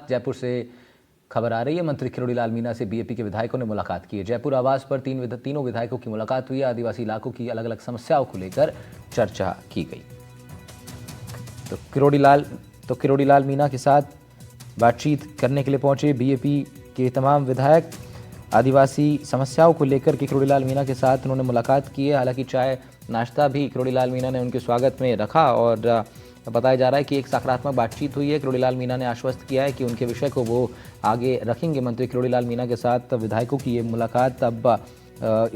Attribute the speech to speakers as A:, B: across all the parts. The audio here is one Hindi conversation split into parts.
A: जयपुर से खबर आ रही है। मंत्री किरोड़ीलाल मीणा से बीएपी के विधायकों ने मुलाकात की है। जयपुर आवास पर तीनों विधायकों की मुलाकात हुई है। आदिवासी इलाकों की अलग अलग समस्याओं को लेकर चर्चा की गई। तो किरोड़ीलाल मीणा के साथ बातचीत करने के लिए पहुंचे बीएपी के तमाम विधायक। आदिवासी समस्याओं को लेकर के किरोड़ीलाल मीणा के साथ उन्होंने मुलाकात की है। हालांकि चाय नाश्ता भी किरोड़ीलाल मीणा ने उनके स्वागत में रखा और बताया जा रहा है कि एक सकारात्मक बातचीत हुई है। किरोड़ीलाल मीणा ने आश्वस्त किया है कि उनके विषय को वो आगे रखेंगे। मंत्री किरोड़ीलाल मीणा के साथ विधायकों की ये मुलाकात अब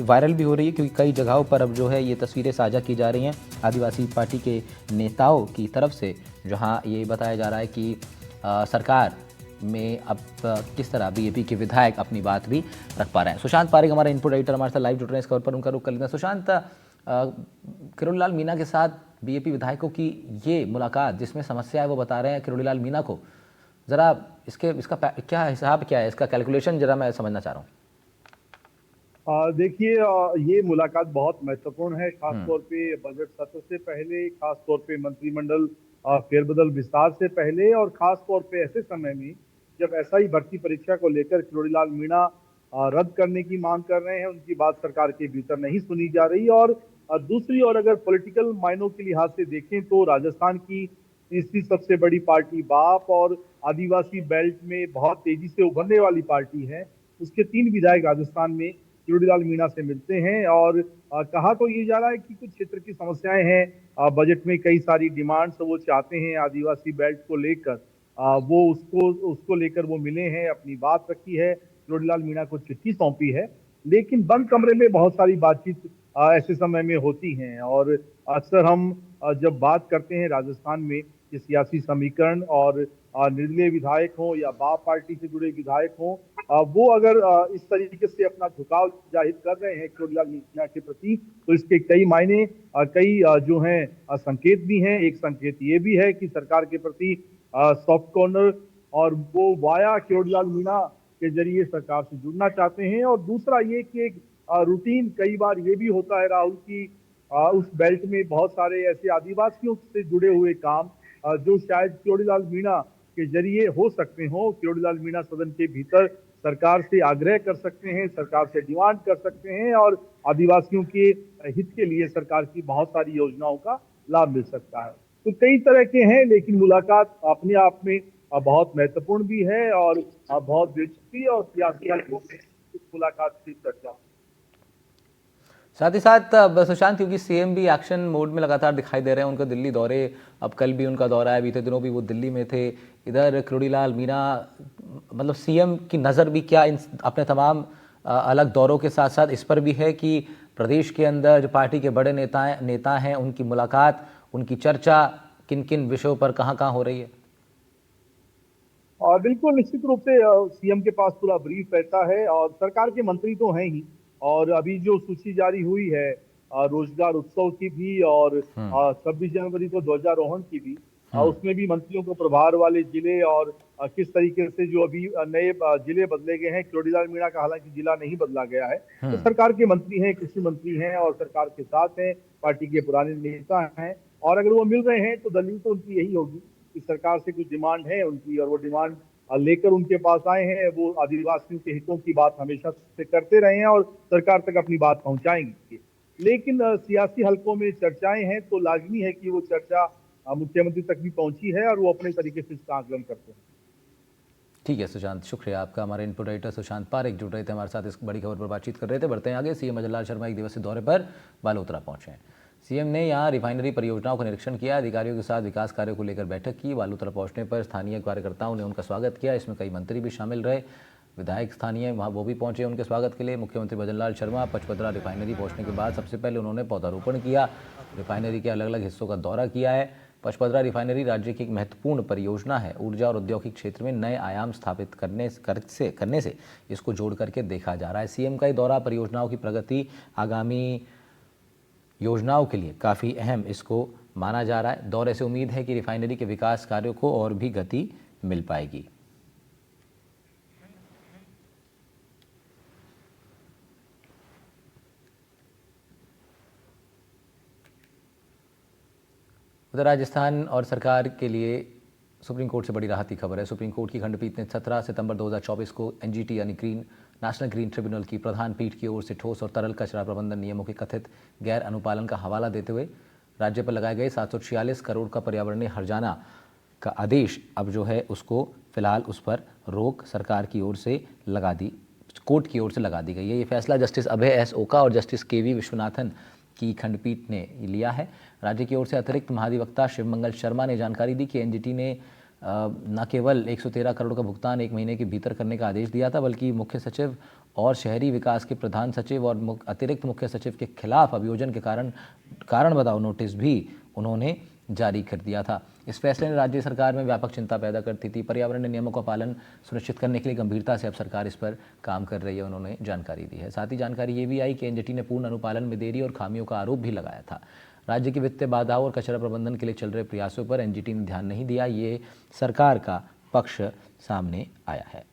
A: वायरल भी हो रही है, क्योंकि कई जगहों पर अब जो है ये तस्वीरें साझा की जा रही हैं आदिवासी पार्टी के नेताओं की तरफ से, जहां ये बताया जा रहा है कि सरकार में अब किस तरह बीएपी के विधायक अपनी बात भी रख पा रहे हैं। सुशांत पारेख हमारा इनपुट एडिटर हमारे साथ लाइव जुड़ रहे हैं इस खबर पर, उनका रुख कर लेते हैं। सुशांत, किरोड़ीलाल मीणा के साथ बीएपी विधायकों की ये मुलाकात जिसमें समस्या है वो बता रहे हैं किरोड़ीलाल मीणा को, जरा इसका क्या हिसाब क्या है, इसका कैलकुलेशन जरा मैं समझना चाह रहा हूँ।
B: देखिए, ये मुलाकात बहुत महत्वपूर्ण है, खासतौर पे बजट सत्र से पहले, खासतौर पे मंत्रिमंडल फेरबदल विस्तार से पहले और खासतौर पे ऐसे समय में जब एसआई भर्ती परीक्षा को लेकर किरोड़ीलाल मीणा रद्द करने की मांग कर रहे हैं। उनकी बात सरकार के भीतर नहीं सुनी जा रही। और दूसरी ओर अगर पॉलिटिकल मायनों के लिहाज से देखें तो राजस्थान की तीसरी सबसे बड़ी पार्टी बाप और आदिवासी बेल्ट में बहुत तेजी से उभरने वाली पार्टी है, उसके 3 विधायक राजस्थान में किरोड़ीलाल मीणा से मिलते हैं। और कहा तो ये जा रहा है कि कुछ क्षेत्र की समस्याएं हैं, बजट में कई सारी डिमांड्स वो चाहते हैं आदिवासी बेल्ट को लेकर, वो उसको लेकर वो मिले हैं, अपनी बात रखी है, किरोड़ीलाल मीणा को चिट्ठी सौंपी है। लेकिन बंद कमरे में बहुत सारी बातचीत ऐसे समय में होती हैं। और अक्सर हम जब बात करते हैं राजस्थान में कि सियासी समीकरण और निर्दलीय विधायक हो या बाप पार्टी से जुड़े विधायक हो, वो अगर इस तरीके से अपना झुकाव जाहिर कर रहे हैं किरोड़ीलाल मीणा के प्रति, तो इसके कई मायने, कई जो हैं संकेत भी हैं। एक संकेत ये भी है कि सरकार के प्रति सॉफ्ट कॉर्नर और वो वाया किरोड़ीलाल मीणा के जरिए सरकार से जुड़ना चाहते हैं। और दूसरा ये कि एक रूटीन कई बार ये भी होता है राहुल की, उस बेल्ट में बहुत सारे ऐसे आदिवासियों से जुड़े हुए काम जो शायद किरोड़ीलाल मीणा के जरिए हो सकते हो। किरोड़ीलाल मीणा सदन के भीतर सरकार से आग्रह कर सकते हैं, सरकार से डिमांड कर सकते हैं और आदिवासियों के हित के लिए सरकार की बहुत सारी योजनाओं का लाभ मिल सकता है। तो कई तरह के हैं, लेकिन मुलाकात अपने आप में बहुत महत्वपूर्ण भी है और बहुत दिलचस्पी और सियासी हलकों में इस मुलाकात की चर्चा।
A: साथ ही साथ सुशांत, क्योंकि सीएम भी एक्शन मोड में लगातार दिखाई दे रहे हैं, उनका दिल्ली दौरे, अब कल भी उनका दौरा है, बीते दिनों भी वो दिल्ली में थे। इधर किरोड़ीलाल मीणा, मतलब सीएम की नज़र भी क्या इन अपने तमाम अलग दौरों के साथ साथ इस पर भी है कि प्रदेश के अंदर जो पार्टी के बड़े नेता हैं उनकी मुलाकात, उनकी चर्चा किन किन विषयों पर कहाँ कहाँ हो रही है?
B: और बिल्कुल निश्चित रूप से सीएम के पास पूरा ब्रीफ रहता है और सरकार के मंत्री तो हैं ही। और अभी जो सूची जारी हुई है रोजगार उत्सव की भी और 26 जनवरी को ध्वजारोहण की भी, उसमें भी मंत्रियों को प्रभार वाले जिले और किस तरीके से जो अभी नए जिले बदले गए हैं। किरोड़ीलाल मीणा का हालांकि जिला नहीं बदला गया है, तो सरकार के मंत्री हैं, कृषि मंत्री हैं और सरकार के साथ हैं, पार्टी के पुराने नेता हैं। और अगर वो मिल रहे हैं तो दलील तो उनकी यही होगी कि सरकार से कुछ डिमांड है उनकी और वो डिमांड लेकर उनके पास आए हैं। वो आदिवासियों के हितों की बात हमेशा से करते रहे हैं और सरकार तक अपनी बात पहुंचाएंगे। लेकिन सियासी हलकों में चर्चाएं हैं तो लाजमी है कि वो चर्चा मुख्यमंत्री तक भी पहुंची है और वो अपने तरीके से इसका आकलन करते हैं।
A: ठीक है सुशांत, शुक्रिया आपका। हमारे इनपुट एडिटर सुशांत पारेख जुड़ रहे थे हमारे साथ, इस बड़ी खबर पर बातचीत कर रहे थे। बढ़ते हैं आगे। सीएम अजयलाल शर्मा एक दिवसीय दौरे पर बालोतरा पहुंचे हैं। सीएम ने यहां रिफाइनरी परियोजनाओं का निरीक्षण किया, अधिकारियों के साथ विकास कार्यों को लेकर बैठक की। बालोतरा पहुंचने पर स्थानीय कार्यकर्ताओं ने उनका स्वागत किया, इसमें कई मंत्री भी शामिल रहे, विधायक स्थानीय वहाँ वो भी पहुंचे उनके स्वागत के लिए। मुख्यमंत्री भजनलाल शर्मा पचपदरा रिफाइनरी पहुंचने के बाद सबसे पहले उन्होंने पौधारोपण किया, रिफाइनरी के अलग अलग हिस्सों का दौरा किया है। पचपदरा रिफाइनरी राज्य की एक महत्वपूर्ण परियोजना है। ऊर्जा और औद्योगिक क्षेत्र में नए आयाम स्थापित करने से इसको जोड़ करके देखा जा रहा है। सीएम का ये दौरा परियोजनाओं की प्रगति, आगामी योजनाओं के लिए काफ़ी अहम इसको माना जा रहा है। दौरे से उम्मीद है कि रिफाइनरी के विकास कार्यों को और भी गति मिल पाएगी। उधर राजस्थान और सरकार के लिए सुप्रीम कोर्ट से बड़ी राहत की खबर है। सुप्रीम कोर्ट की खंडपीठ ने 17 सितंबर 2024 को एनजीटी यानी नेशनल ग्रीन ट्रिब्यूनल की प्रधान पीठ की ओर से ठोस और तरल कचरा प्रबंधन नियमों के कथित गैर अनुपालन का हवाला देते हुए राज्य पर लगाए गए 746 करोड़ का पर्यावरणीय हर्जाना का आदेश अब जो है उसको फिलहाल उस पर रोक सरकार की ओर से लगा दी, कोर्ट की ओर से लगा दी गई है। ये फैसला जस्टिस अभय एस ओका और जस्टिस केवी विश्वनाथन की खंडपीठ ने लिया है। राज्य की ओर से अतिरिक्त महाधिवक्ता शिवमंगल शर्मा ने जानकारी दी कि एनजीटी ने न केवल 113 करोड़ का भुगतान 1 महीने के भीतर करने का आदेश दिया था, बल्कि मुख्य सचिव और शहरी विकास के प्रधान सचिव और अतिरिक्त मुख्य सचिव के खिलाफ अभियोजन के कारण बताओ नोटिस भी उन्होंने जारी कर दिया था। इस फैसले ने राज्य सरकार में व्यापक चिंता पैदा करती थी। पर्यावरण नियमों का पालन सुनिश्चित करने के लिए गंभीरता से अब सरकार इस पर काम कर रही है, उन्होंने जानकारी दी है। साथ ही जानकारी ये भी आई कि एनजीटी ने पूर्ण अनुपालन में देरी और खामियों का आरोप भी लगाया था। राज्य की वित्तीय बाधाओं और कचरा प्रबंधन के लिए चल रहे प्रयासों पर एनजीटी ने ध्यान नहीं दिया, ये सरकार का पक्ष सामने आया है।